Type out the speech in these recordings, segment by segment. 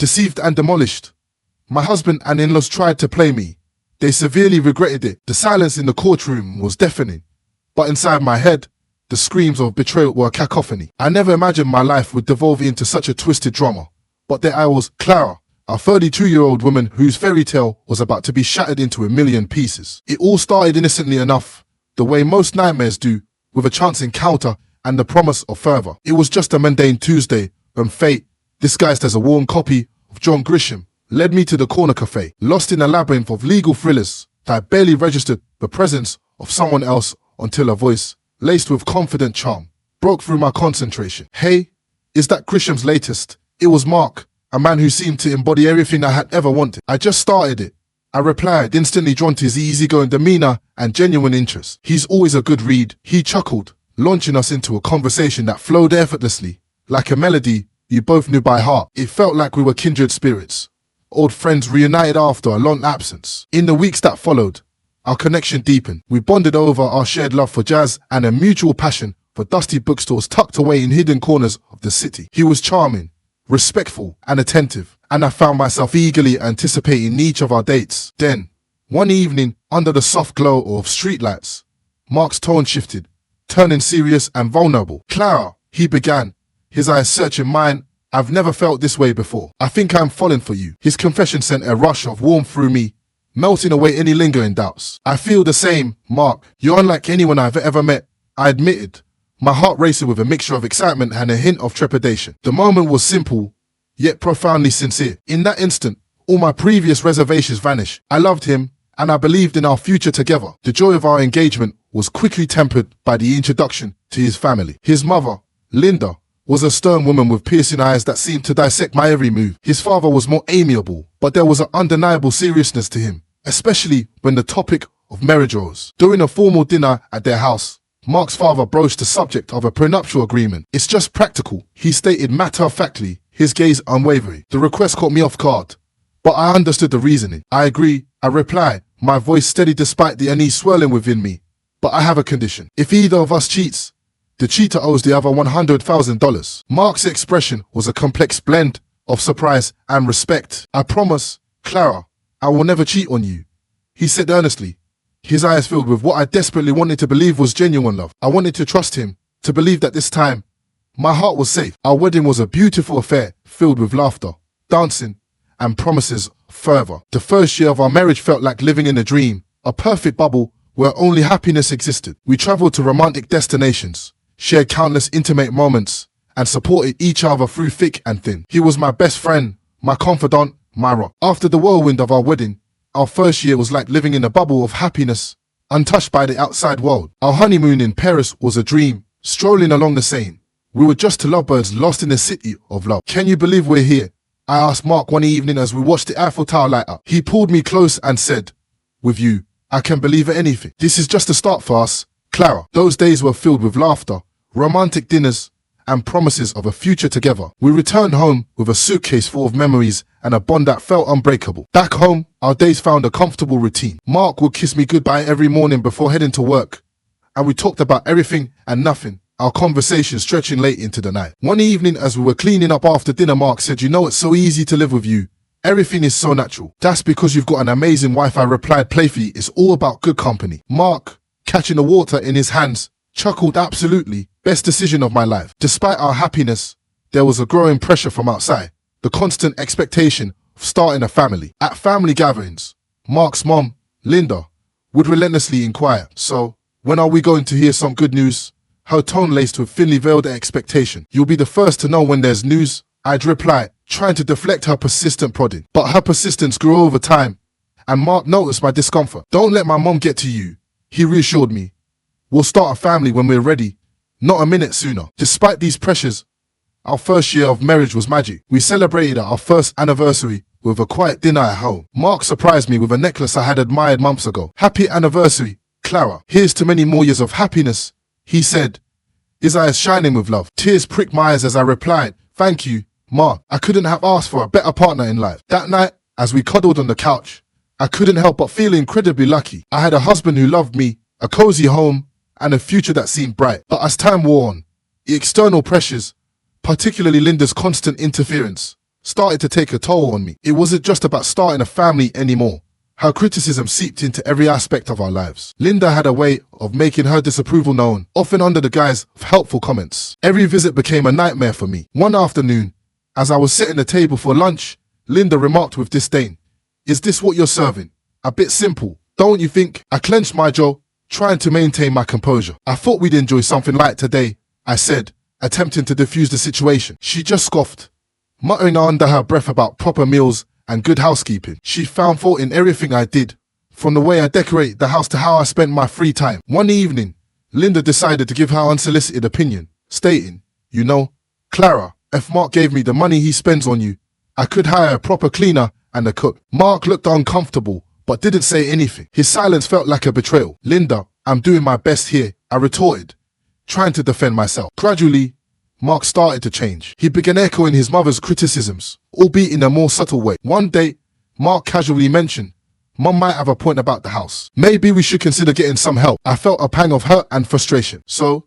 deceived and demolished. My husband and in-laws tried to play me. They severely regretted it. The silence in the courtroom was deafening. But inside my head, the screams of betrayal were a cacophony. I never imagined my life would devolve into such a twisted drama. But there I was, Clara, a 32-year-old woman whose fairy tale was about to be shattered into a million pieces. It all started innocently enough, the way most nightmares do, with a chance encounter and the promise of further. It was just a mundane Tuesday when fate, disguised as a worn copy of John Grisham, led me to the corner cafe, lost in a labyrinth of legal thrillers that I barely registered the presence of someone else until a voice, laced with confident charm, broke through my concentration. Hey, is that Grisham's latest? It was Mark, a man who seemed to embody everything I had ever wanted. I just started it, I replied, instantly drawn to his easygoing demeanor and genuine interest. He's always a good read, he chuckled, launching us into a conversation that flowed effortlessly, like a melody you both knew by heart. It felt like we were kindred spirits, old friends reunited after a long absence. In the weeks that followed, our connection deepened. We bonded over our shared love for jazz and a mutual passion for dusty bookstores tucked away in hidden corners of the city. He was charming, respectful and attentive, and I found myself eagerly anticipating each of our dates. Then, one evening, under the soft glow of streetlights, Mark's tone shifted, turning serious and vulnerable. Clara, he began, his eyes searching mine. I've never felt this way before. I think I'm falling for you. His confession sent a rush of warmth through me, melting away any lingering doubts. I feel the same, Mark. You're unlike anyone I've ever met, I admitted, my heart racing with a mixture of excitement and a hint of trepidation. The moment was simple, yet profoundly sincere. In that instant, all my previous reservations vanished. I loved him, and I believed in our future together. The joy of our engagement was quickly tempered by the introduction to his family. His mother, Linda, was a stern woman with piercing eyes that seemed to dissect my every move. His father was more amiable, but there was an undeniable seriousness to him, especially when the topic of marriage rose. During a formal dinner at their house, Mark's father broached the subject of a prenuptial agreement. It's just practical, he stated matter-of-factly, his gaze unwavering. The request caught me off guard, but I understood the reasoning. I agree, I replied, my voice steady despite the unease swirling within me. But I have a condition. If either of us cheats, the cheater owes the other $100,000. Mark's expression was a complex blend of surprise and respect. I promise, Clara, I will never cheat on you, he said earnestly, his eyes filled with what I desperately wanted to believe was genuine love. I wanted to trust him, to believe that this time, my heart was safe. Our wedding was a beautiful affair, filled with laughter, dancing, and promises of fervor. The first year of our marriage felt like living in a dream, a perfect bubble where only happiness existed. We traveled to romantic destinations, shared countless intimate moments, and supported each other through thick and thin. He was my best friend, my confidant, my rock. After the whirlwind of our wedding, our first year was like living in a bubble of happiness, untouched by the outside world. Our honeymoon in Paris was a dream, strolling along the Seine. We were just two lovebirds lost in the city of love. Can you believe we're here? I asked Mark one evening as we watched the Eiffel Tower light up. He pulled me close and said, with you, I can believe anything. This is just a start for us, Clara. Those days were filled with laughter, romantic dinners, and promises of a future together. We returned home with a suitcase full of memories and a bond that felt unbreakable. Back home, our days found a comfortable routine. Mark would kiss me goodbye every morning before heading to work, and we talked about everything and nothing, our conversation stretching late into the night. One evening as we were cleaning up after dinner, Mark said, you know, it's so easy to live with you. Everything is so natural. That's because you've got an amazing wife, I replied playfully. It's all about good company. Mark, catching the water in his hands, chuckled, absolutely. Best decision of my life. Despite our happiness, there was a growing pressure from outside. The constant expectation of starting a family. At family gatherings, Mark's mom, Linda, would relentlessly inquire, so, when are we going to hear some good news? Her tone laced with thinly veiled expectation. You'll be the first to know when there's news, I'd reply, trying to deflect her persistent prodding. But her persistence grew over time, and Mark noticed my discomfort. Don't let my mom get to you, he reassured me. We'll start a family when we're ready, not a minute sooner. Despite these pressures, our first year of marriage was magic. We celebrated our first anniversary with a quiet dinner at home. Mark surprised me with a necklace I had admired months ago. Happy anniversary, Clara. Here's to many more years of happiness, he said, his eyes shining with love. Tears pricked my eyes as I replied, thank you, Mark. I couldn't have asked for a better partner in life. That night, as we cuddled on the couch, I couldn't help but feel incredibly lucky. I had a husband who loved me, a cozy home, and a future that seemed bright. But as time wore on, the external pressures, particularly Linda's constant interference, started to take a toll on me. It wasn't just about starting a family anymore. How criticism seeped into every aspect of our lives. Linda had a way of making her disapproval known, often under the guise of helpful comments. Every visit became a nightmare for me. One afternoon, as I was setting the table for lunch, Linda remarked with disdain, "Is this what you're serving? A bit simple, don't you think?" I clenched my jaw, trying to maintain my composure. "I thought we'd enjoy something light today," I said, attempting to diffuse the situation. She just scoffed, muttering under her breath about proper meals and good housekeeping. She found fault in everything I did, from the way I decorated the house to how I spent my free time. One evening, Linda decided to give her unsolicited opinion, stating, "You know, Clara, if Mark gave me the money he spends on you, I could hire a proper cleaner and a cook." Mark looked uncomfortable, but didn't say anything. His silence felt like a betrayal. "Linda, I'm doing my best here," I retorted, trying to defend myself. Gradually, Mark started to change. He began echoing his mother's criticisms, albeit in a more subtle way. One day, Mark casually mentioned, "Mum might have a point about the house. Maybe we should consider getting some help." I felt a pang of hurt and frustration. "So,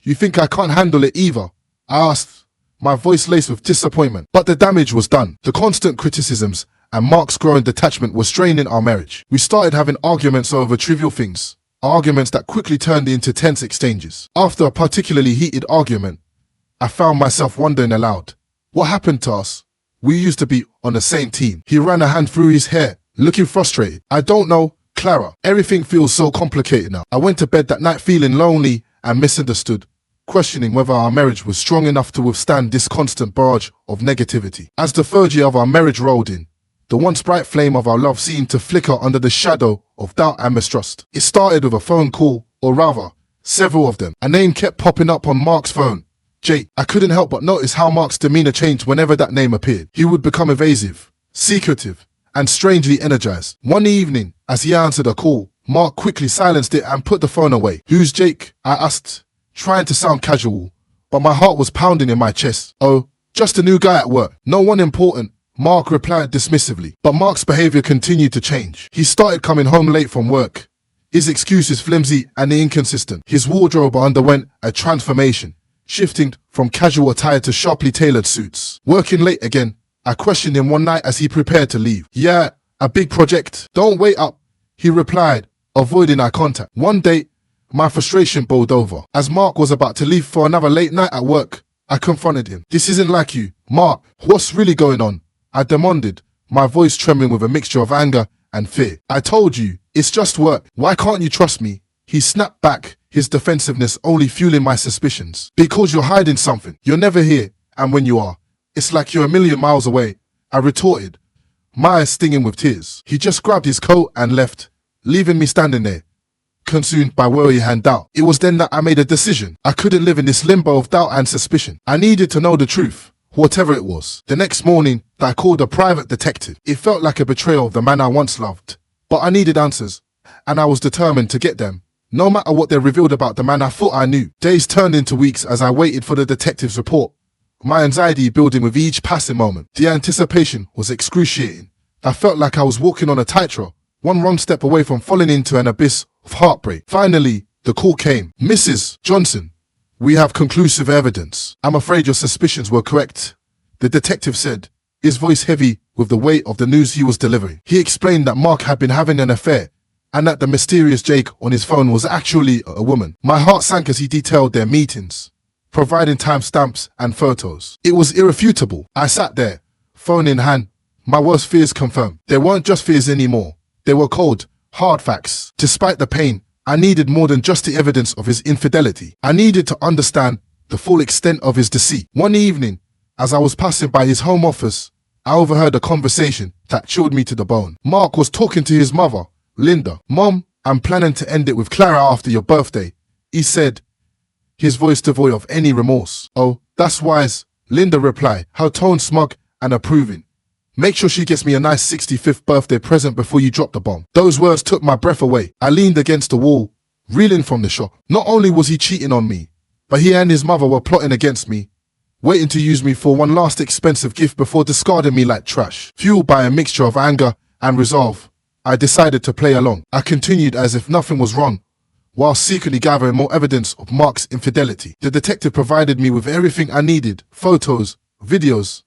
you think I can't handle it either?" I asked, my voice laced with disappointment. But the damage was done. The constant criticisms and Mark's growing detachment were straining our marriage. We started having arguments over trivial things, arguments that quickly turned into tense exchanges. After a particularly heated argument, I found myself wondering aloud, what happened to us? We used to be on the same team. He ran a hand through his hair, looking frustrated. "I don't know, Clara. Everything feels so complicated now." I went to bed that night feeling lonely and misunderstood, questioning whether our marriage was strong enough to withstand this constant barrage of negativity. As the third year of our marriage rolled in, the once bright flame of our love seemed to flicker under the shadow of doubt and mistrust. It started with a phone call, or rather, several of them. A name kept popping up on Mark's phone. Jake. I couldn't help but notice how Mark's demeanor changed whenever that name appeared. He would become evasive, secretive, and strangely energized. One evening, as he answered a call, Mark quickly silenced it and put the phone away. "Who's Jake?" I asked, trying to sound casual, but my heart was pounding in my chest. "Oh, just a new guy at work. No one important," Mark replied dismissively. But Mark's behavior continued to change. He started coming home late from work, his excuses flimsy and inconsistent. His wardrobe underwent a transformation, shifting from casual attire to sharply tailored suits. Working late again, I questioned him one night as he prepared to leave. "Yeah, a big project. Don't wait up," he replied, avoiding eye contact. One day, my frustration boiled over. As Mark was about to leave for another late night at work, I confronted him. "This isn't like you. Mark, what's really going on?" I demanded, my voice trembling with a mixture of anger and fear. "I told you, it's just work. Why can't you trust me?" He snapped back, his defensiveness only fueling my suspicions. "Because you're hiding something. You're never here, and when you are, it's like you're a million miles away," I retorted, my eyes stinging with tears. He just grabbed his coat and left, leaving me standing there, consumed by worry and doubt. It was then that I made a decision. I couldn't live in this limbo of doubt and suspicion. I needed to know the truth, whatever it was. The next morning, I called a private detective. It felt like a betrayal of the man I once loved, but I needed answers, and I was determined to get them, no matter what they revealed about the man I thought I knew. Days turned into weeks as I waited for the detective's report, my anxiety building with each passing moment. The anticipation was excruciating. I felt like I was walking on a tightrope, one wrong step away from falling into an abyss of heartbreak. Finally, the call came. "Mrs. Johnson, we have conclusive evidence. I'm afraid your suspicions were correct," the detective said, his voice heavy with the weight of the news he was delivering. He explained that Mark had been having an affair, and that the mysterious Jake on his phone was actually a woman. My heart sank as he detailed their meetings, providing timestamps and photos. It was irrefutable. I sat there, phone in hand, my worst fears confirmed. They weren't just fears anymore. They were cold, hard facts. Despite the pain, I needed more than just the evidence of his infidelity. I needed to understand the full extent of his deceit. One evening, as I was passing by his home office, I overheard a conversation that chilled me to the bone. Mark was talking to his mother, Linda. "Mom, I'm planning to end it with Clara after your birthday," he said, his voice devoid of any remorse. "Oh, that's wise," Linda replied, her tone smug and approving. "Make sure she gets me a nice 65th birthday present before you drop the bomb." Those words took my breath away. I leaned against the wall, reeling from the shock. Not only was he cheating on me, but he and his mother were plotting against me, waiting to use me for one last expensive gift before discarding me like trash. Fueled by a mixture of anger and resolve, I decided to play along. I continued as if nothing was wrong, while secretly gathering more evidence of Mark's infidelity. The detective provided me with everything I needed: photos, videos,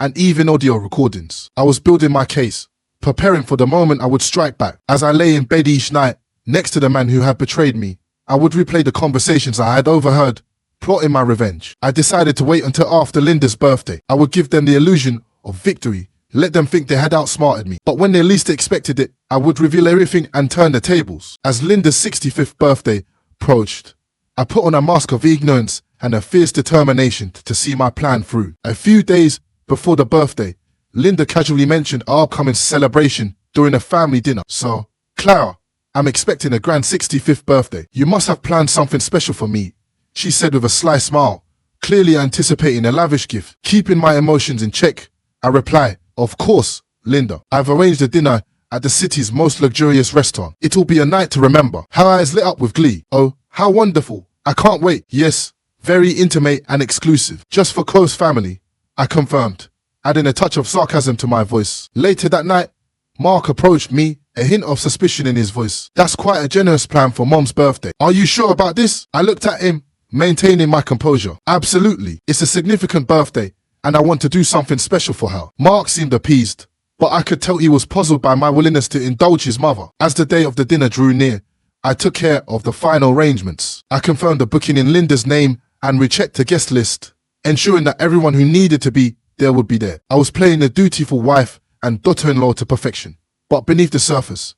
and even audio recordings. I was building my case, preparing for the moment I would strike back. As I lay in bed each night, next to the man who had betrayed me, I would replay the conversations I had overheard, plotting my revenge. I decided to wait until after Linda's birthday. I would give them the illusion of victory, let them think they had outsmarted me. But when they least expected it, I would reveal everything and turn the tables. As Linda's 65th birthday approached, I put on a mask of ignorance and a fierce determination to see my plan through. A few days before the birthday, Linda casually mentioned our upcoming celebration during a family dinner. So, Clara, I'm expecting a grand 65th birthday. You must have planned something special for me, she said with a sly smile, clearly anticipating a lavish gift. Keeping my emotions in check, I reply, of course, Linda. I've arranged a dinner at the city's most luxurious restaurant. It'll be a night to remember. Her eyes lit up with glee. Oh, how wonderful. I can't wait. Yes, very intimate and exclusive. Just for close family, I confirmed, adding a touch of sarcasm to my voice. Later that night, Mark approached me, a hint of suspicion in his voice. That's quite a generous plan for Mom's birthday. Are you sure about this? I looked at him, maintaining my composure. Absolutely. It's a significant birthday, and I want to do something special for her. Mark seemed appeased, but I could tell he was puzzled by my willingness to indulge his mother. As the day of the dinner drew near, I took care of the final arrangements. I confirmed the booking in Linda's name and rechecked the guest list, ensuring that everyone who needed to be there would be there. I was playing the dutiful wife and daughter-in-law to perfection. But beneath the surface,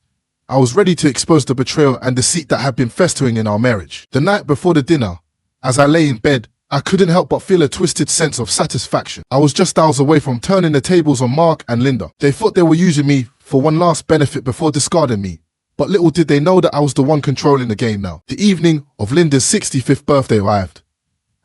I was ready to expose the betrayal and deceit that had been festering in our marriage. The night before the dinner, as I lay in bed, I couldn't help but feel a twisted sense of satisfaction. I was just hours away from turning the tables on Mark and Linda. They thought they were using me for one last benefit before discarding me. But little did they know that I was the one controlling the game now. The evening of Linda's 65th birthday arrived,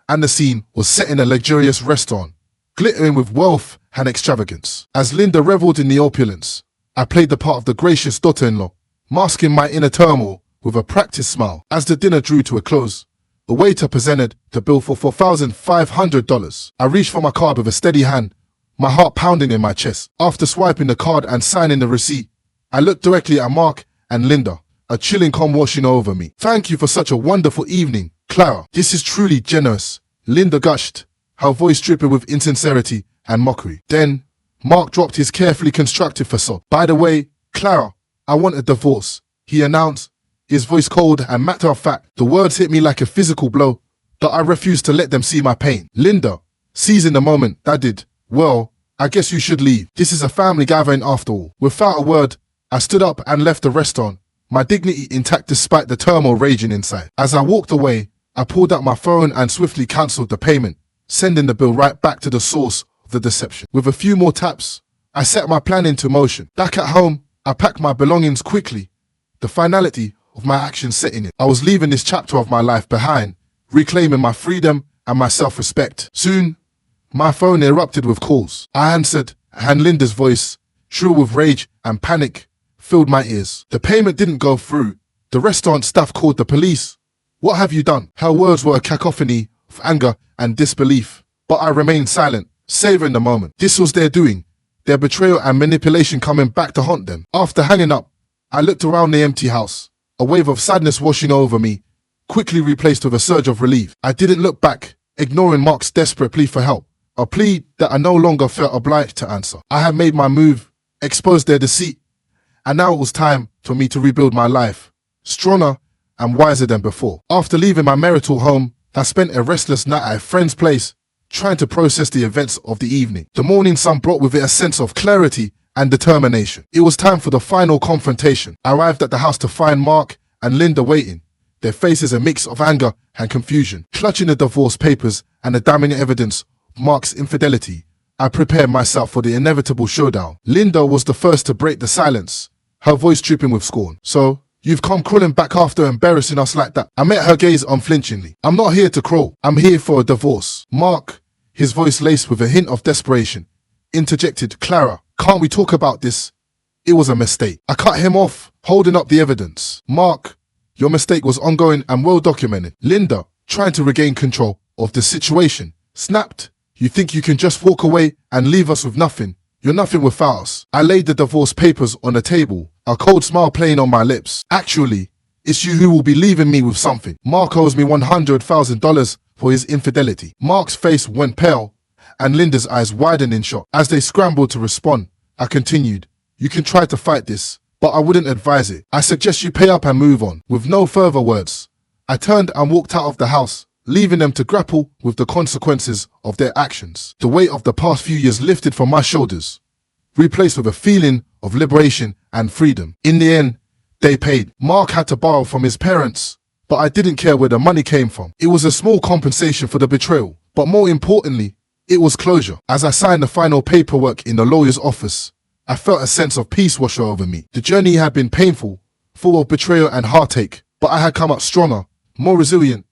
and the scene was set in a luxurious restaurant, glittering with wealth and extravagance. As Linda reveled in the opulence, I played the part of the gracious daughter-in-law, masking my inner turmoil with a practiced smile. As the dinner drew to a close, the waiter presented the bill for $4,500. I reached for my card with a steady hand, my heart pounding in my chest. After swiping the card and signing the receipt, I looked directly at Mark and Linda, a chilling calm washing over me. Thank you for such a wonderful evening, Clara. This is truly generous, Linda gushed, her voice dripping with insincerity and mockery. Then, Mark dropped his carefully constructed facade. By the way, Clara, I want a divorce, he announced, his voice cold and matter of fact. The words hit me like a physical blow, but I refused to let them see my pain. Linda, seizing the moment, that did. Well, I guess you should leave. This is a family gathering after all. Without a word, I stood up and left the restaurant, my dignity intact despite the turmoil raging inside. As I walked away, I pulled out my phone and swiftly cancelled the payment, sending the bill right back to the source of the deception. With a few more taps, I set my plan into motion. Back at home, I packed my belongings quickly, the finality of my actions setting in. I was leaving this chapter of my life behind, reclaiming my freedom and my self-respect. Soon, my phone erupted with calls. I answered, and Linda's voice, shrill with rage and panic, filled my ears. The payment didn't go through. The restaurant staff called the police. What have you done? Her words were a cacophony of anger and disbelief, but I remained silent, savoring the moment. This was their doing, their betrayal and manipulation coming back to haunt them. After hanging up, I looked around the empty house, a wave of sadness washing over me, quickly replaced with a surge of relief. I didn't look back, ignoring Mark's desperate plea for help, a plea that I no longer felt obliged to answer. I had made my move, exposed their deceit, and now it was time for me to rebuild my life, stronger and wiser than before. After leaving my marital home, I spent a restless night at a friend's place, trying to process the events of the evening. The morning sun brought with it a sense of clarity and determination. It was time for the final confrontation. I arrived at the house to find Mark and Linda waiting, their faces a mix of anger and confusion. Clutching the divorce papers and the damning evidence of Mark's infidelity, I prepared myself for the inevitable showdown. Linda was the first to break the silence, her voice dripping with scorn. So, you've come crawling back after embarrassing us like that? I met her gaze unflinchingly. I'm not here to crawl. I'm here for a divorce. Mark, his voice laced with a hint of desperation, interjected, Clara, can't we talk about this? It was a mistake. I cut him off, holding up the evidence. Mark, your mistake was ongoing and well documented. Linda, trying to regain control of the situation, snapped, you think you can just walk away and leave us with nothing? You're nothing without us. I laid the divorce papers on the table, a cold smile playing on my lips. Actually, it's you who will be leaving me with something. Mark owes me $100,000 for his infidelity. Mark's face went pale, and Linda's eyes widened in shock. As they scrambled to respond, I continued, "You can try to fight this, but I wouldn't advise it. I suggest you pay up and move on." With no further words, I turned and walked out of the house, leaving them to grapple with the consequences of their actions. The weight of the past few years lifted from my shoulders, replaced with a feeling of liberation and freedom. In the end, they paid. Mark had to borrow from his parents, but I didn't care where the money came from. It was a small compensation for the betrayal, but more importantly, it was closure. As I signed the final paperwork in the lawyer's office, I felt a sense of peace wash over me. The journey had been painful, full of betrayal and heartache, but I had come out stronger, more resilient,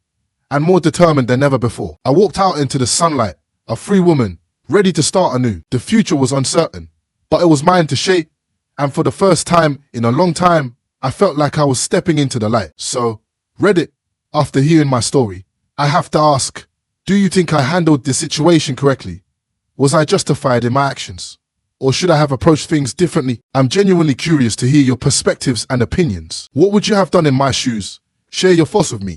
and more determined than ever before. I walked out into the sunlight, a free woman, ready to start anew. The future was uncertain, but it was mine to shape, and for the first time in a long time, I felt like I was stepping into the light. So, Reddit, after hearing my story, I have to ask, do you think I handled the situation correctly? Was I justified in my actions? Or should I have approached things differently? I'm genuinely curious to hear your perspectives and opinions. What would you have done in my shoes? Share your thoughts with me.